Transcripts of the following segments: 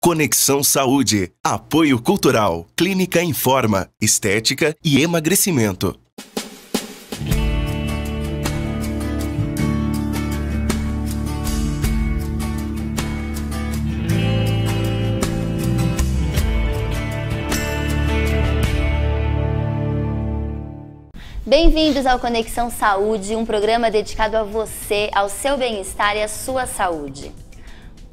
Conexão Saúde, apoio cultural, Clínica Informa, estética e emagrecimento. Bem-vindos ao Conexão Saúde, um programa dedicado a você, ao seu bem-estar e à sua saúde.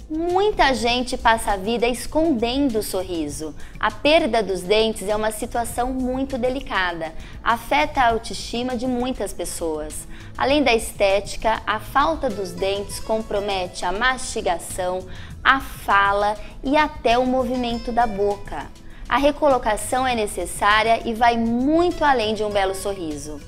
Muita gente passa a vida escondendo o sorriso. A perda dos dentes é uma situação muito delicada. Afeta a autoestima de muitas pessoas. Além da estética, a falta dos dentes compromete a mastigação, a fala e até o movimento da boca. A recolocação é necessária e vai muito além de um belo sorriso.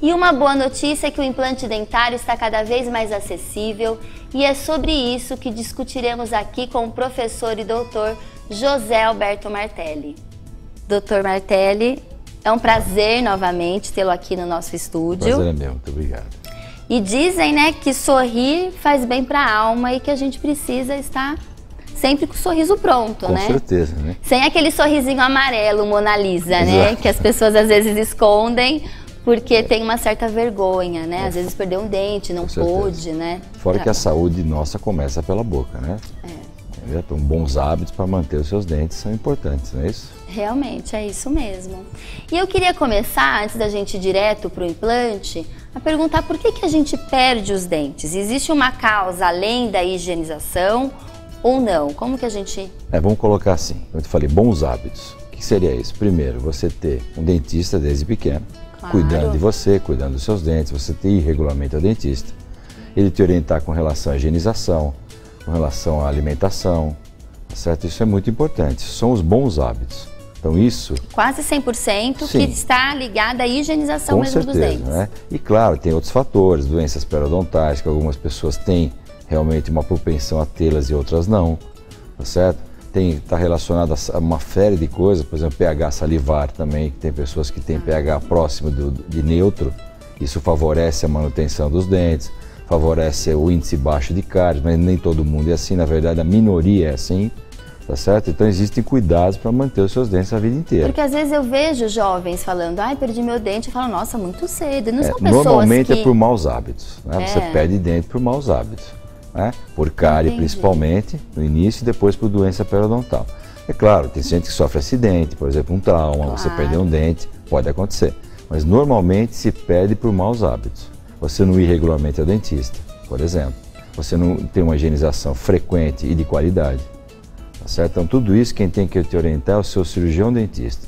E uma boa notícia é que o implante dentário está cada vez mais acessível e é sobre isso que discutiremos aqui com o professor e doutor José Alberto Martelli. Doutor Martelli, é um prazer novamente tê-lo aqui no nosso estúdio. Prazer é meu, muito obrigado. E dizem, né, que sorrir faz bem para a alma e que a gente precisa estar sempre com o sorriso pronto, né? Com certeza, né? Sem aquele sorrisinho amarelo, Mona Lisa, Exato. né? Que as pessoas às vezes escondem porque tem uma certa vergonha, né? Às vezes perdeu um dente, não pôde, né? Fora que a saúde nossa começa pela boca, né? Então, bons hábitos para manter os seus dentes são importantes, não é isso? Realmente, é isso mesmo. E eu queria começar, antes da gente ir direto para o implante, a perguntar por que a gente perde os dentes? Existe uma causa além da higienização ou não? Como que a gente... Vamos colocar assim, como eu te falei, bons hábitos. O que seria isso? Primeiro, você ter um dentista desde pequeno, cuidando de você, cuidando dos seus dentes, você ter ir regularmente ao dentista, ele te orientar com relação à higienização, com relação à alimentação, tá certo? Isso é muito importante, são os bons hábitos. Então isso... Quase 100% sim, que está ligada à higienização mesmo dos dentes. Né? E claro, tem outros fatores, doenças periodontais, que algumas pessoas têm realmente uma propensão a tê-las e outras não, tá certo? Está relacionado a uma série de coisas, por exemplo, pH salivar também, que tem pessoas que têm pH próximo de neutro, isso favorece a manutenção dos dentes, favorece o índice baixo de cáries, mas nem todo mundo é assim, na verdade a minoria é assim, tá certo? Então existem cuidados para manter os seus dentes a vida inteira. Porque às vezes eu vejo jovens falando, ai, perdi meu dente, eu falo, nossa, muito cedo, e não são pessoas normalmente que... é por maus hábitos, né? Você perde dente por maus hábitos. Né? Por cárie principalmente, no início e depois por doença periodontal. É claro, tem gente que sofre acidente, por exemplo, um trauma, você perdeu um dente, pode acontecer. Mas normalmente se perde por maus hábitos. Você não ir regularmente ao dentista, por exemplo. Você não tem uma higienização frequente e de qualidade. Tá certo? Então tudo isso quem tem que te orientar é o seu cirurgião dentista.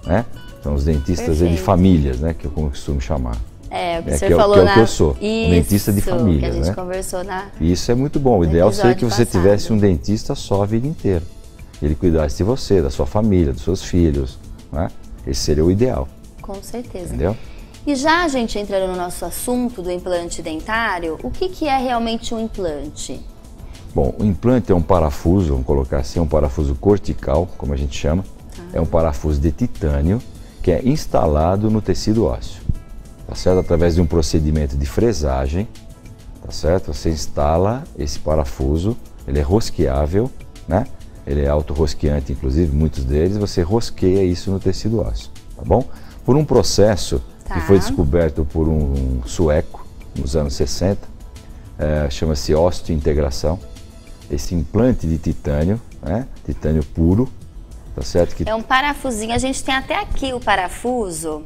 Né? Então os dentistas de famílias, né? Que eu costumo chamar. O que o senhor falou que é o que eu sou, um dentista de família, que a gente né? conversou isso é muito bom. O ideal seria que você tivesse um dentista só a vida inteira. Ele cuidasse de você, da sua família, dos seus filhos, né? Esse seria o ideal. Com certeza. Entendeu? E já a gente entrando no nosso assunto do implante dentário, o que é realmente um implante? Bom, o implante é um parafuso, vamos colocar assim, um parafuso cortical, como a gente chama. É um parafuso de titânio que é instalado no tecido ósseo. Tá certo? Através de um procedimento de fresagem, tá certo? Você instala esse parafuso, ele é rosqueável, né? Ele é autorrosqueante, inclusive, muitos deles, você rosqueia isso no tecido ósseo, tá bom? Por um processo que foi descoberto por um sueco nos anos 60, chama-se osteointegração. Esse implante de titânio, né? Titânio puro, tá certo? É um parafusinho, a gente tem até aqui o parafuso.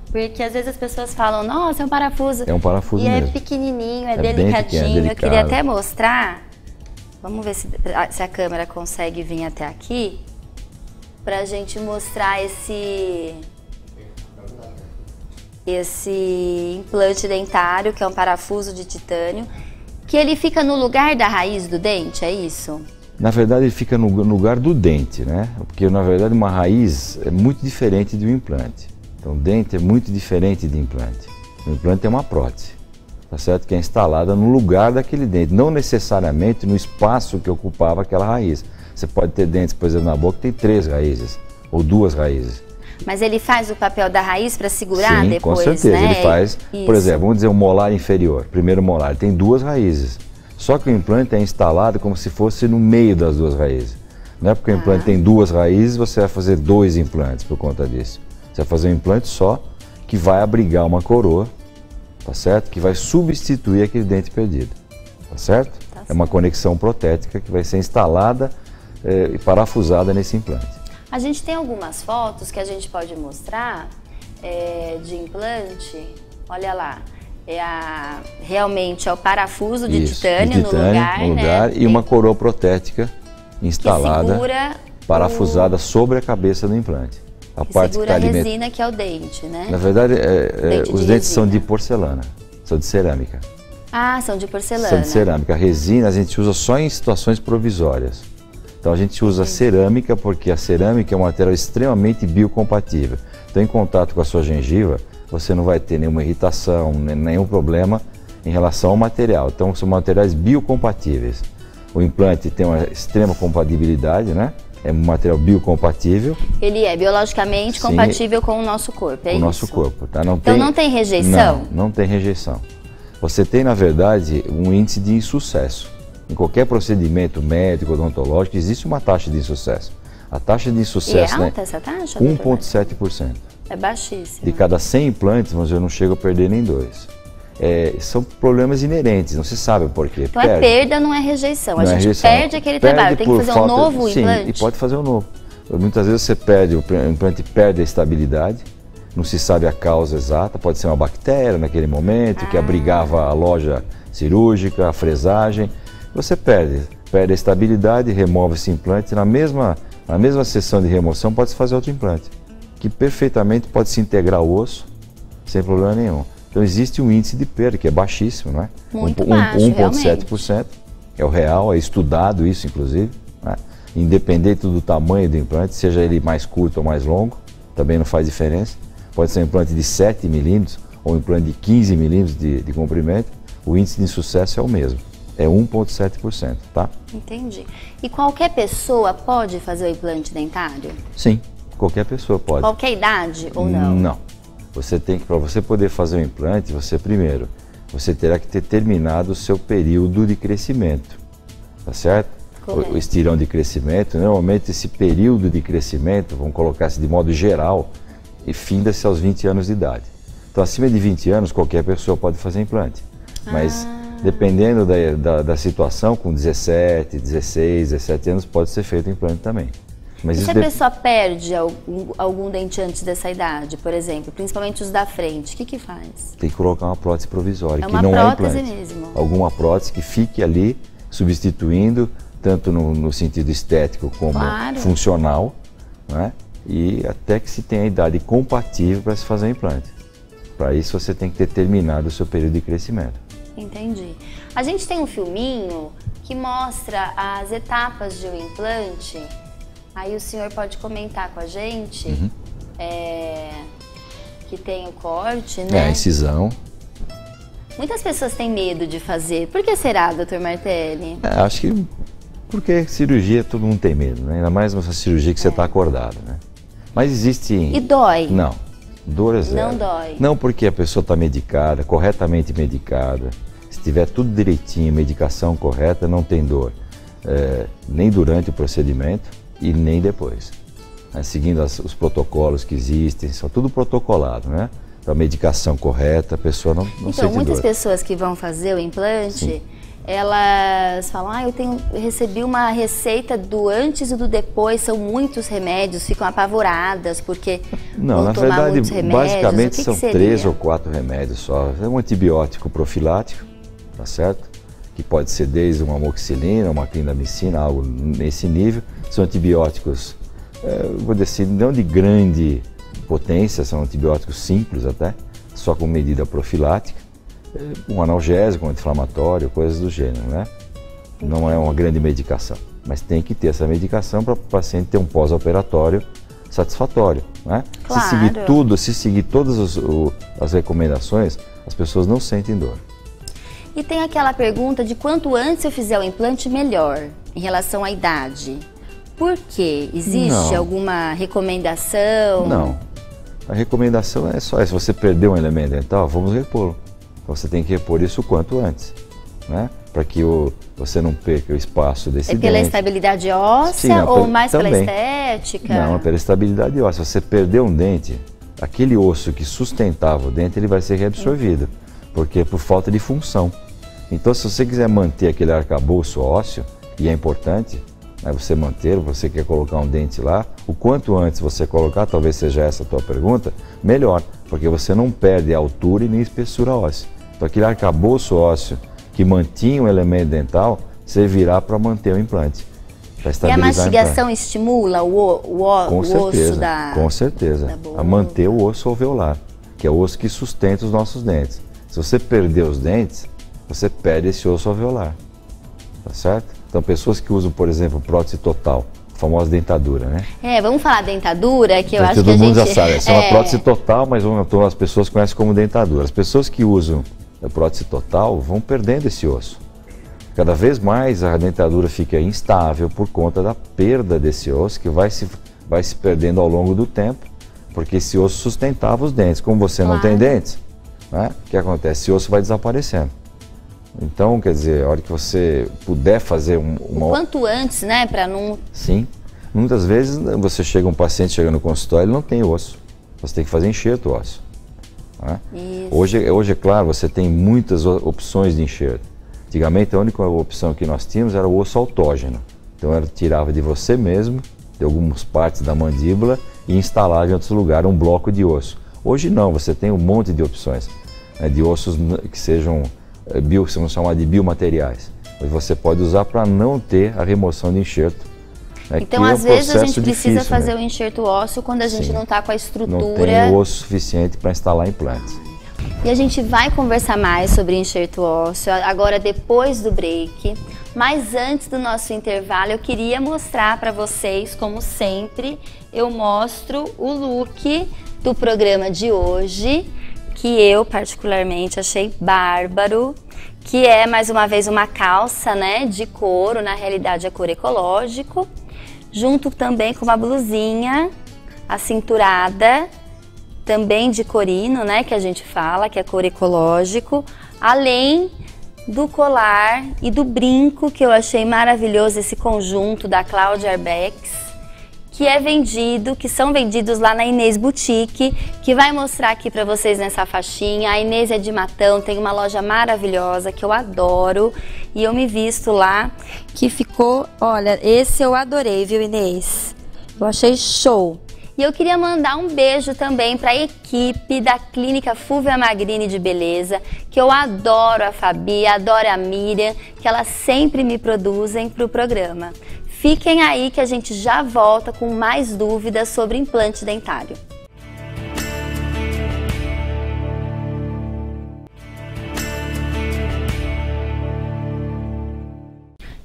Porque às vezes as pessoas falam, nossa, é um parafuso. É um parafuso e mesmo. É pequenininho, é delicadinho. Eu queria até mostrar. Vamos ver se a câmera consegue vir até aqui. Pra gente mostrar esse implante dentário, que é um parafuso de titânio. Que ele fica no lugar da raiz do dente, é isso? Na verdade ele fica no lugar do dente, né? Porque na verdade uma raiz é muito diferente de um implante. Então, o dente é muito diferente de implante. O implante é uma prótese, tá certo? Que é instalada no lugar daquele dente, não necessariamente no espaço que ocupava aquela raiz. Você pode ter dentes, por exemplo, na boca que tem 3 raízes ou 2 raízes. Mas ele faz o papel da raiz para segurar depois, com certeza, né? Ele faz. Por exemplo, vamos dizer um molar inferior, primeiro molar, ele tem 2 raízes. Só que o implante é instalado como se fosse no meio das 2 raízes. Não é porque o implante tem 2 raízes, você vai fazer 2 implantes por conta disso. Você vai fazer um implante só, que vai abrigar uma coroa, tá certo? Que vai substituir aquele dente perdido, tá certo? Tá certo. É uma conexão protética que vai ser instalada e parafusada nesse implante. A gente tem algumas fotos que a gente pode mostrar de implante, olha lá. Realmente é o parafuso de titânio no lugar, né? E uma coroa protética instalada, parafusada sobre a cabeça do implante. A parte segura que a resina, que é o dente, né? Na verdade, os dentes são de porcelana, são de cerâmica. Ah, são de porcelana. São de cerâmica. A resina a gente usa só em situações provisórias. Então a gente usa cerâmica porque a cerâmica é um material extremamente biocompatível. Então em contato com a sua gengiva, você não vai ter nenhuma irritação, nenhum problema em relação ao material. Então são materiais biocompatíveis. O implante tem uma extrema compatibilidade, né? É um material biocompatível. Ele é biologicamente compatível com o nosso corpo, é isso? Com o nosso corpo, tá? Então não tem rejeição? Não tem rejeição. Você tem, na verdade, um índice de insucesso. Em qualquer procedimento médico, odontológico, existe uma taxa de insucesso. A taxa de insucesso, e é alta essa taxa? 1,7%. É baixíssima. De cada 100 implantes, mas eu não chego a perder nem 2. São problemas inerentes, não se sabe por quê. Então perda, não é rejeição. A gente perde aquele trabalho, tem que fazer um novo implante? Sim, e pode fazer um novo. Muitas vezes você perde, o implante perde a estabilidade, não se sabe a causa exata, pode ser uma bactéria naquele momento, que abrigava a loja cirúrgica, a fresagem. Você perde a estabilidade, remove esse implante, na mesma sessão de remoção pode-se fazer outro implante, que perfeitamente pode se integrar ao osso, sem problema nenhum. Então existe um índice de perda que é baixíssimo, né? Muito baixo, 1,7%. É o real, é estudado isso, inclusive, né? Independente do tamanho do implante, seja ele mais curto ou mais longo, também não faz diferença. Pode ser um implante de 7 milímetros ou um implante de 15 milímetros de comprimento, o índice de insucesso é o mesmo, é 1,7%, tá? Entendi. E qualquer pessoa pode fazer o implante dentário? Sim, qualquer pessoa pode. Qualquer idade ou não? Não. Você tem que, para você poder fazer o implante, você terá que ter terminado o seu período de crescimento, tá certo? O estirão de crescimento, normalmente esse período de crescimento, vamos colocar assim de modo geral, e finda-se aos 20 anos de idade. Então acima de 20 anos qualquer pessoa pode fazer implante, mas dependendo da situação, com 17, 16, 17 anos pode ser feito implante também. Mas e se a pessoa perde algum dente antes dessa idade, por exemplo, principalmente os da frente, o que faz? Tem que colocar uma prótese provisória, que não é implante. Mesmo. Alguma prótese que fique ali substituindo, tanto no sentido estético como funcional, né? E até que se tenha a idade compatível para se fazer o implante. Para isso você tem que ter terminado o seu período de crescimento. Entendi. A gente tem um filminho que mostra as etapas de um implante. Aí o senhor pode comentar com a gente que tem o corte, né? A incisão. Muitas pessoas têm medo de fazer. Por que será, Dr. Martelli? Acho que porque cirurgia todo mundo tem medo, né? Ainda mais nessa cirurgia que você está acordado, né? Mas existe... E dói? Não. Dor é zero. Não dói? Não, porque a pessoa está medicada, corretamente medicada. Se tiver tudo direitinho, medicação correta, não tem dor. Nem durante o procedimento e nem depois. Seguindo os protocolos que existem, são tudo protocolado, né? Então, a medicação correta, a pessoa não sente dor. Então, muitas pessoas que vão fazer o implante, elas falam, eu recebi uma receita do antes e do depois, são muitos remédios, ficam apavoradas porque vão tomar muitos remédios. Basicamente são 3 ou 4 remédios só. É um antibiótico profilático, tá certo? Que pode ser desde uma amoxicilina, uma clindamicina, algo nesse nível. São antibióticos, vou dizer assim, não de grande potência, são antibióticos simples até, só com medida profilática. Um analgésico, um anti-inflamatório, coisas do gênero, né? Não é uma grande medicação, mas tem que ter essa medicação para o paciente ter um pós-operatório satisfatório, né? Claro. Se seguir todas as recomendações, as pessoas não sentem dor. E tem aquela pergunta de quanto antes eu fizer o implante, melhor, em relação à idade. Por quê? Existe alguma recomendação? Não. A recomendação é só essa. Se você perdeu um elemento dental, vamos repô-lo. Você tem que repor isso o quanto antes, né? para que você não perca o espaço desse dente. É pela estabilidade óssea ou mais pela estética? Não, é pela estabilidade óssea. Se você perder um dente, aquele osso que sustentava o dente, ele vai ser reabsorvido, porque é por falta de função. Então, se você quiser manter aquele arcabouço ósseo, e é importante, né, você manter, você quer colocar um dente lá, o quanto antes você colocar, talvez seja essa a tua pergunta, melhor, porque você não perde a altura e nem a espessura óssea. Então, aquele arcabouço ósseo que mantinha o elemento dental, servirá para manter o implante. E a mastigação estimula o osso da... Com certeza, a manter o osso alveolar, que é o osso que sustenta os nossos dentes. Se você perder os dentes, você perde esse osso alveolar, tá certo? Então, pessoas que usam, por exemplo, prótese total, a famosa dentadura, né? Vamos falar dentadura, que eu acho que todo mundo já sabe, essa é uma prótese total, mas as pessoas conhecem como dentadura. As pessoas que usam a prótese total vão perdendo esse osso. Cada vez mais a dentadura fica instável por conta da perda desse osso, que vai se perdendo ao longo do tempo, porque esse osso sustentava os dentes. Como você não tem dentes, né, o que acontece? Esse osso vai desaparecendo. Então, quer dizer, a hora que você puder fazer o quanto antes, né, para não... Sim. Muitas vezes você chega, um paciente chega no consultório, ele não tem osso. Você tem que fazer enxerto ósseo. Né? Hoje, é claro, você tem muitas opções de enxerto. Antigamente, a única opção que nós tínhamos era o osso autógeno. Então, tirava de você mesmo, de algumas partes da mandíbula, e instalava em outros lugares um bloco de osso. Hoje não, você tem um monte de opções, né, de ossos que sejam... vamos chamar de biomateriais. Você pode usar para não ter a remoção de enxerto. Né, então, às vezes, a gente precisa fazer o enxerto ósseo quando a gente não está com a estrutura... Não tem o osso suficiente para instalar implantes. E a gente vai conversar mais sobre enxerto ósseo agora depois do break. Mas antes do nosso intervalo, eu queria mostrar para vocês, como sempre, eu mostro o look do programa de hoje, que eu particularmente achei bárbaro, que é mais uma vez uma calça, né, de couro, na realidade é couro ecológico, junto também com uma blusinha acinturada, também de corino, né, que a gente fala, que é couro ecológico, além do colar e do brinco, que eu achei maravilhoso, esse conjunto da Cláudia Arbex, que são vendidos lá na Inês Boutique, que vai mostrar aqui para vocês nessa faixinha. A Inês é de Matão, tem uma loja maravilhosa que eu adoro e eu me visto lá, que ficou, olha, esse eu adorei, viu, Inês? Eu achei show. E eu queria mandar um beijo também para a equipe da Clínica Fulvia Magrini de Beleza, que eu adoro a Fabi, adoro a Miriam, que elas sempre me produzem para o programa. Fiquem aí que a gente já volta com mais dúvidas sobre implante dentário.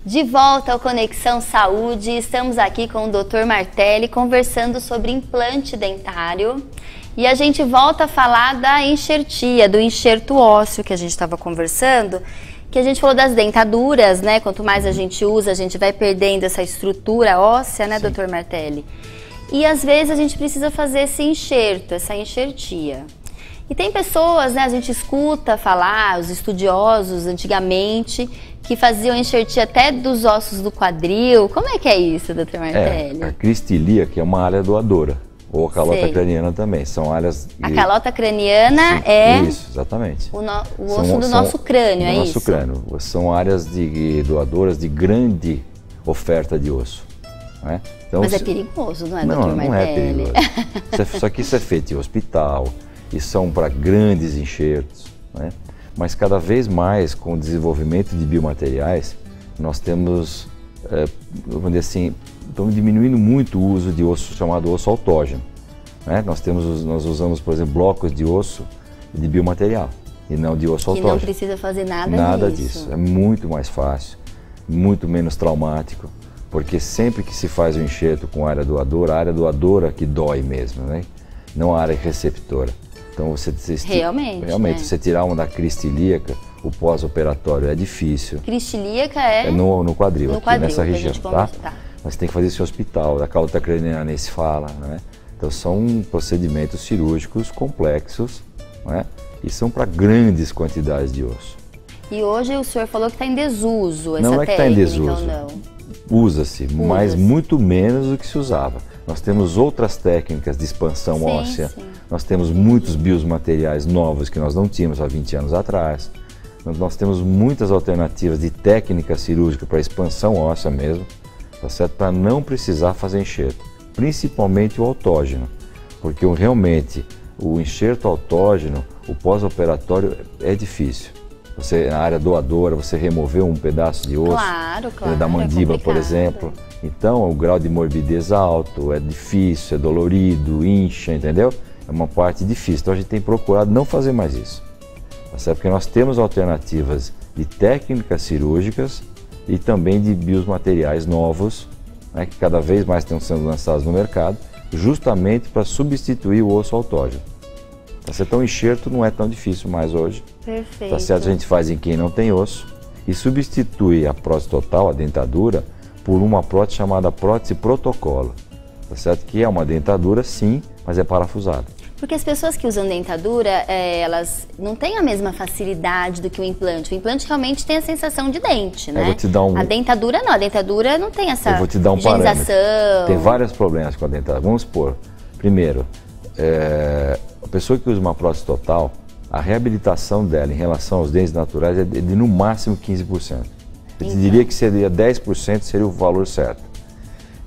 De volta ao Conexão Saúde, estamos aqui com o Dr. Martelli conversando sobre implante dentário. E a gente volta a falar da enxertia, do enxerto ósseo que a gente estava conversando, que a gente falou das dentaduras, né? Quanto mais a gente usa, a gente vai perdendo essa estrutura óssea, né, Dr. Martelli? E às vezes a gente precisa fazer esse enxerto, essa enxertia. E tem pessoas, né, a gente escuta falar, os estudiosos antigamente, que faziam enxertia até dos ossos do quadril. Como é que é isso, Dr. Martelli? A cristilia, que é uma área doadora, ou a calota craniana também, são áreas... A calota craniana é... Isso, exatamente. O osso do nosso crânio, é isso? Do nosso crânio. São áreas doadoras de grande oferta de osso. Né? Então, mas é perigoso, não é, Dr. Martelli? Não é perigoso. Só que isso é feito em hospital, e são para grandes enxertos, né? Mas cada vez mais, com o desenvolvimento de biomateriais, nós temos, vamos dizer assim, estamos diminuindo muito o uso de osso chamado osso autógeno. Né? Nós usamos, por exemplo, blocos de osso de biomaterial e não de osso autógeno. Que não precisa fazer nada disso. É muito mais fácil, muito menos traumático, porque sempre que se faz o enxerto com a área doadora que dói mesmo, né? Não a área receptora. Então realmente, né? Você tirar uma da crista ilíaca, o pós-operatório é difícil. Crista ilíaca é no quadril, aqui quadril, nessa região, tá? Mas tem que fazer isso em hospital, a calota craniana nem se fala, né? Então são procedimentos cirúrgicos complexos, né? E são para grandes quantidades de osso. E hoje o senhor falou que está em desuso essa Não é que está em técnica, desuso. ou não? Usa-se, mas muito menos do que se usava. Nós temos outras técnicas de expansão óssea, sim. nós temos muitos biomateriais novos que nós não tínhamos há 20 anos atrás. Nós temos muitas alternativas de técnica cirúrgica para expansão óssea mesmo, tá certo? Para não precisar fazer enxerto, principalmente o autógeno, porque realmente o enxerto autógeno, o pós-operatório é difícil. Você, na área doadora, você removeu um pedaço de osso da mandíbula, por exemplo. Então, o grau de morbidez alto, é difícil, é dolorido, incha, entendeu? É uma parte difícil. Então, a gente tem procurado não fazer mais isso. Tá certo? Porque nós temos alternativas de técnicas cirúrgicas e também de biomateriais novos, né, que cada vez mais estão sendo lançados no mercado, justamente para substituir o osso autógeno. Tá certo? Então, o enxerto não é tão difícil mais hoje. Perfeito. Tá certo? A gente faz em quem não tem osso e substitui a prótese total, a dentadura, por uma prótese chamada prótese protocolo. Tá certo? Que é uma dentadura, sim, mas é parafusada. Porque as pessoas que usam dentadura, elas não têm a mesma facilidade do que o implante. O implante realmente tem a sensação de dente, né? Eu vou te dar A dentadura não, a dentadura não tem essa Eu vou te dar um higienização. parâmetro. Tem vários problemas com a dentadura. Vamos supor, primeiro, a pessoa que usa uma prótese total, a reabilitação dela em relação aos dentes naturais é de no máximo 15%. Eu te diria que seria 10% seria o valor certo.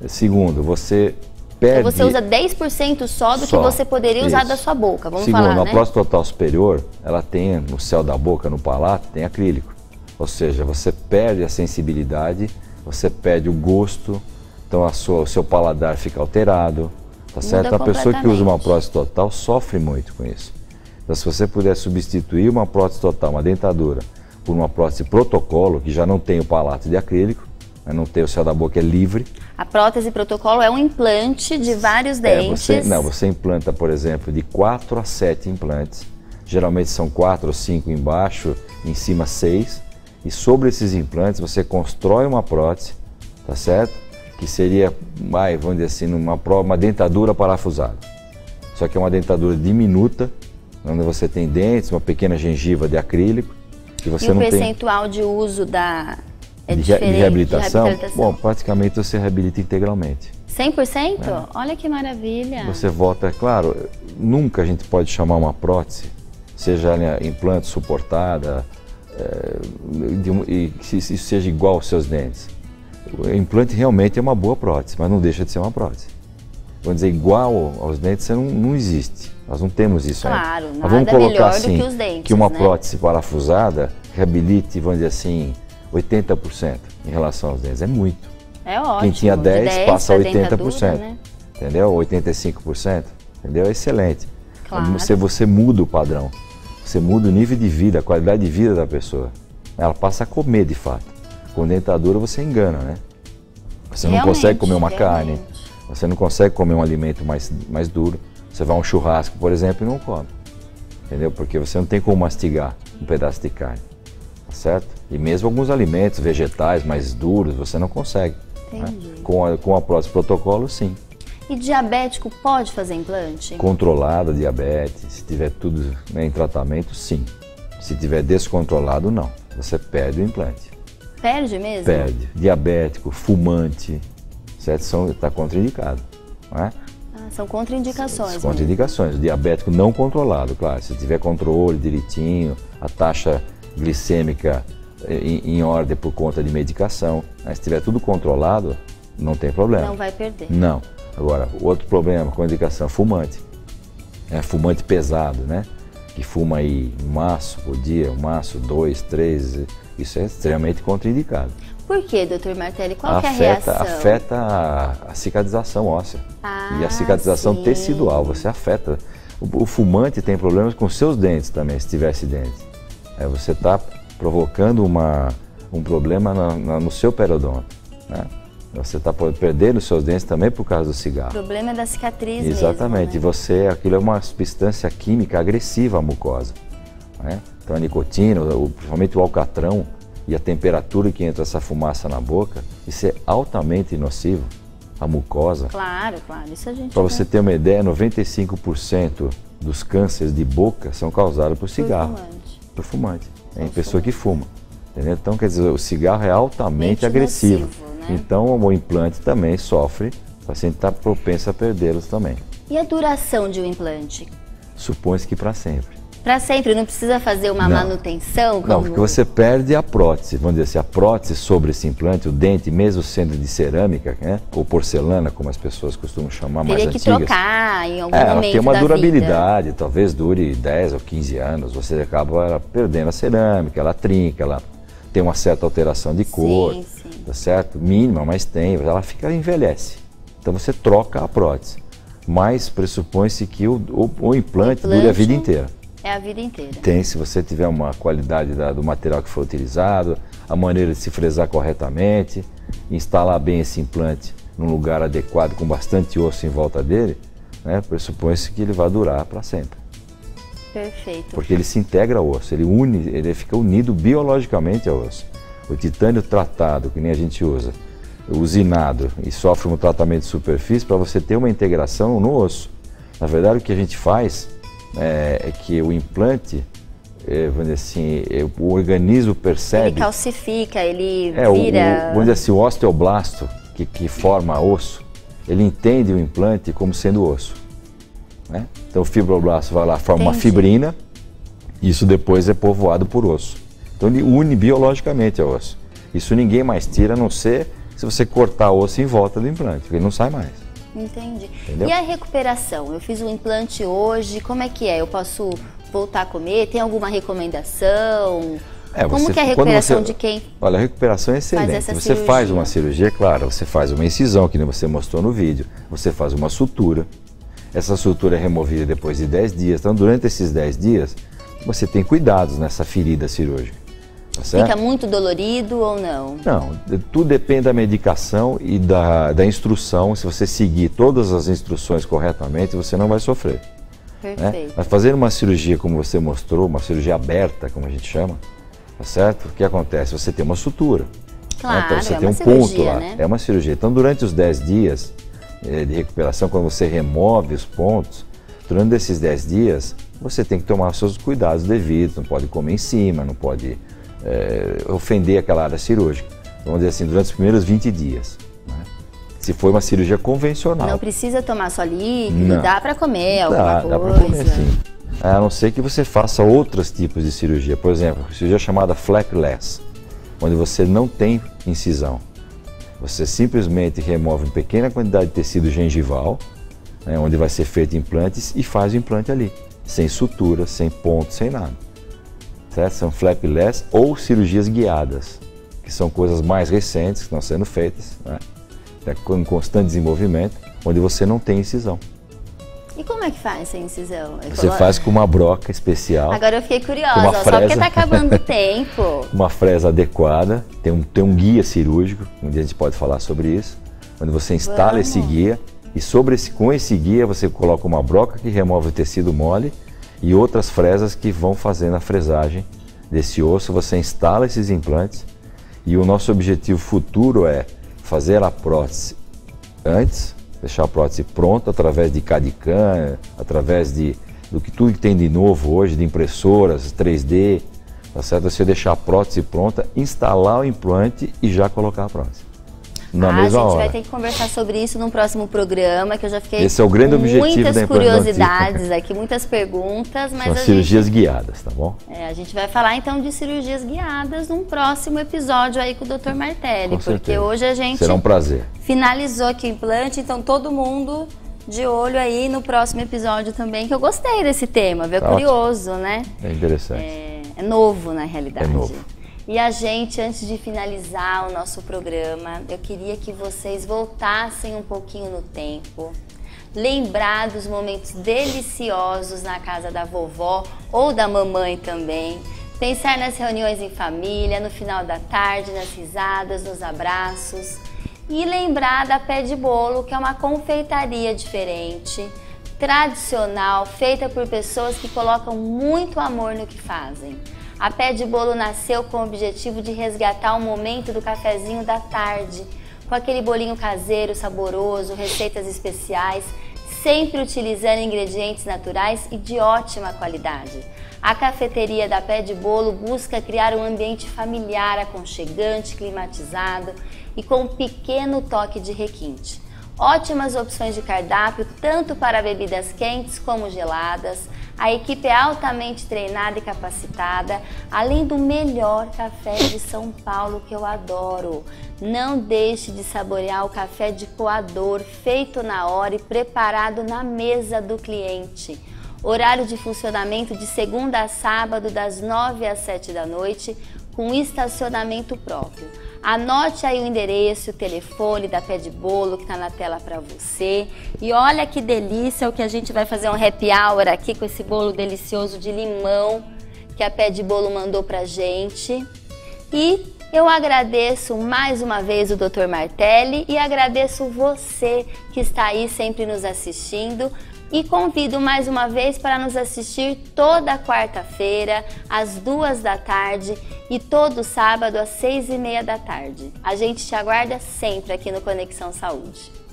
Segundo, você perde... Então você usa 10% só do que você poderia usar da sua boca, vamos falar, né? Segundo, a prótese total superior, ela tem no céu da boca, no palato, tem acrílico. Ou seja, você perde a sensibilidade, você perde o gosto, então o seu paladar fica alterado, tá certo? A pessoa que usa uma prótese total sofre muito com isso. Então, se você puder substituir uma prótese total, uma dentadura, por uma prótese protocolo, que já não tem o palato de acrílico, não tem o céu da boca, é livre. A prótese protocolo é um implante de vários dentes. Você implanta, por exemplo, de 4 a 7 implantes. Geralmente são 4 ou 5 embaixo, em cima 6. E sobre esses implantes você constrói uma prótese, tá certo? Que seria, vamos dizer assim, uma dentadura parafusada. Só que é uma dentadura diminuta, onde você tem dentes, uma pequena gengiva de acrílico. Que você e não o percentual de uso de reabilitação? Bom, praticamente você reabilita integralmente. 100%? Olha que maravilha! Você volta, claro, nunca a gente pode chamar uma prótese, seja ela implante suportada, e que isso seja igual aos seus dentes. O implante realmente é uma boa prótese, mas não deixa de ser uma prótese. Vamos dizer, igual aos dentes, não existe. Nós não temos isso ainda. Claro, nós vamos colocar assim, do que os dentes, que uma prótese parafusada reabilite, vamos dizer assim, 80% em relação aos dentes. É muito. É ótimo. Quem tinha 10 passa a 80%. Né? Entendeu? 85%. Entendeu? É excelente. Claro. Você muda o padrão. Você muda o nível de vida, a qualidade de vida da pessoa. Ela passa a comer de fato. Com dentadura você engana, né? Você não consegue comer uma carne. Você não consegue comer um alimento mais duro. Você vai a um churrasco, por exemplo, e não come. Entendeu? Porque você não tem como mastigar um pedaço de carne. Tá certo? E mesmo alguns alimentos vegetais mais duros, você não consegue. Entendi. Né? Com a prótese protocolo, sim. E diabético pode fazer implante? Controlada diabetes, se tiver tudo em tratamento, sim. Se tiver descontrolado, não. Você perde o implante. Perde mesmo? Perde. Diabético, fumante, certo? Está contraindicado. Não é? São contraindicações. São contraindicações. O diabético não controlado, claro. Se tiver controle direitinho, a taxa glicêmica em ordem por conta de medicação. Mas se tiver tudo controlado, não tem problema. Não vai perder. Não. Agora, outro problema com a indicação, fumante. Fumante pesado, né? Que fuma aí um maço por dia, um maço, 2, 3, isso é extremamente contraindicado. Por quê, doutor Martelli? Qual que é a reação? Afeta a cicatrização óssea e a cicatrização tecidual, você afeta. O fumante tem problemas com seus dentes também, se tivesse dentes. Você está provocando um problema no seu periodonto, né? Você está perdendo os seus dentes também por causa do cigarro. O problema é da cicatriz. Exatamente. Mesmo, né? Aquilo é uma substância química agressiva à mucosa, né? Então a nicotina, principalmente o alcatrão e a temperatura que entra essa fumaça na boca, isso é altamente nocivo à mucosa. Claro, isso a gente... Para você ter uma ideia, 95% dos cânceres de boca são causados por cigarro. Por fumante. Tem pessoa que fuma. Entendeu? Então, quer dizer, o cigarro é altamente agressivo. Nocivo, né? Então, o implante também sofre, o paciente está propenso a perdê-los também. E a duração de um implante? Supõe-se que para sempre. Para sempre, não precisa fazer uma manutenção? Não, porque você perde a prótese. Vamos dizer assim, a prótese sobre esse implante, o dente, mesmo sendo de cerâmica, né, ou porcelana, como as pessoas costumam chamar, mais antigas. Teria que trocar em algum momento ela tem uma da durabilidade, vida. talvez dure 10 ou 15 anos. Você acaba perdendo a cerâmica, ela trinca, ela tem uma certa alteração de cor, Sim. tá certo? Mínima, mas tem, ela envelhece. Então você troca a prótese. Mas pressupõe-se que o implante dure a vida inteira. É a vida inteira. Tem, se você tiver uma qualidade do material que foi utilizado, a maneira de se fresar corretamente, instalar bem esse implante num lugar adequado, com bastante osso em volta dele, né, pressupõe-se que ele vai durar para sempre. Perfeito. Porque ele se integra ao osso, ele fica unido biologicamente ao osso. O titânio tratado, que nem a gente usa, usinado e sofre um tratamento de superfície para você ter uma integração no osso. Na verdade, o que a gente faz é que o implante, vamos dizer assim, o organismo percebe... Ele calcifica, ele vira... Vamos dizer assim, o osteoblasto que forma osso, ele entende o implante como sendo osso. Né? Então o fibroblasto vai lá, forma uma fibrina, e isso depois é povoado por osso. Então ele une biologicamente ao osso. Isso ninguém mais tira, a não ser se você cortar o osso em volta do implante, porque ele não sai mais. Entendi. Entendeu? E a recuperação? Eu fiz um implante hoje, como é que é? Eu posso voltar a comer? Tem alguma recomendação? Como que é a recuperação de quem? Olha, a recuperação é excelente. Você faz uma cirurgia, claro, você faz uma incisão, que nem você mostrou no vídeo, você faz uma sutura, essa sutura é removida depois de 10 dias, então durante esses 10 dias, você tem cuidados nessa ferida cirúrgica. Tá certo? Fica muito dolorido ou não? Não, tudo depende da medicação e da instrução. Se você seguir todas as instruções corretamente, você não vai sofrer. Perfeito. Né? Mas fazer uma cirurgia como você mostrou, uma cirurgia aberta, como a gente chama, tá certo? O que acontece? Você tem uma sutura. Claro, né? Então você tem um ponto lá. Né? É uma cirurgia. Então durante os 10 dias de recuperação, quando você remove os pontos, durante esses 10 dias, você tem que tomar os seus cuidados devidos. Não pode comer em cima, não pode... ofender aquela área cirúrgica, vamos dizer assim, durante os primeiros 20 dias. Né? Se for uma cirurgia convencional. Não precisa tomar só líquido, dá para comer alguma coisa. Dá para comer sim. A não ser que você faça outros tipos de cirurgia, por exemplo, cirurgia chamada flapless, onde você não tem incisão. Você simplesmente remove uma pequena quantidade de tecido gengival, né, onde vai ser feito implantes, e faz o implante ali, sem sutura, sem ponto, sem nada. Certo? São flapless ou cirurgias guiadas, que são coisas mais recentes que estão sendo feitas, né? Em constante desenvolvimento, onde você não tem incisão. E como é que faz essa incisão? Você faz com uma broca especial. Agora eu fiquei curiosa, só porque está acabando o tempo. Uma fresa adequada, tem um guia cirúrgico, um dia a gente pode falar sobre isso, onde você instala esse guia e com esse guia você coloca uma broca que remove o tecido mole e outras fresas que vão fazendo a fresagem desse osso. Você instala esses implantes e o nosso objetivo futuro é fazer a prótese antes, deixar a prótese pronta através de CAD/CAM, através do que tudo que tem de novo hoje, de impressoras 3D, tá certo? Você deixar a prótese pronta, instalar o implante e já colocar a prótese. Na mesma hora. A gente vai ter que conversar sobre isso num próximo programa, que eu já fiquei Esse é o grande objetivo da muitas curiosidades aqui, muitas perguntas, mas são cirurgias guiadas, tá bom? A gente vai falar então de cirurgias guiadas num próximo episódio aí com o Dr. Martelli, porque hoje a gente será um prazer. Finalizou aqui o implante, então todo mundo de olho aí no próximo episódio também, que eu gostei desse tema, viu? É curioso, né? É interessante. É novo na realidade. É novo. E a gente, antes de finalizar o nosso programa, eu queria que vocês voltassem um pouquinho no tempo, lembrar dos momentos deliciosos na casa da vovó ou da mamãe também, pensar nas reuniões em família, no final da tarde, nas risadas, nos abraços e lembrar da Pé de Bolo, que é uma confeitaria diferente, tradicional, feita por pessoas que colocam muito amor no que fazem. A Pé de Bolo nasceu com o objetivo de resgatar o momento do cafezinho da tarde, com aquele bolinho caseiro, saboroso, receitas especiais, sempre utilizando ingredientes naturais e de ótima qualidade. A cafeteria da Pé de Bolo busca criar um ambiente familiar, aconchegante, climatizado e com um pequeno toque de requinte. Ótimas opções de cardápio, tanto para bebidas quentes como geladas. A equipe é altamente treinada e capacitada, além do melhor café de São Paulo, que eu adoro. Não deixe de saborear o café de coador, feito na hora e preparado na mesa do cliente. Horário de funcionamento de segunda a sábado, das 9 às 7 da noite, com estacionamento próprio. Anote aí o endereço, o telefone da Pé de Bolo que está na tela para você. E olha que delícia o que a gente vai fazer um happy hour aqui com esse bolo delicioso de limão que a Pé de Bolo mandou pra gente. E eu agradeço mais uma vez o Dr. Martelli e agradeço você que está aí sempre nos assistindo. E convido mais uma vez para nos assistir toda quarta-feira, às 2 da tarde e todo sábado às 6h30 da tarde. A gente te aguarda sempre aqui no Conexão Saúde.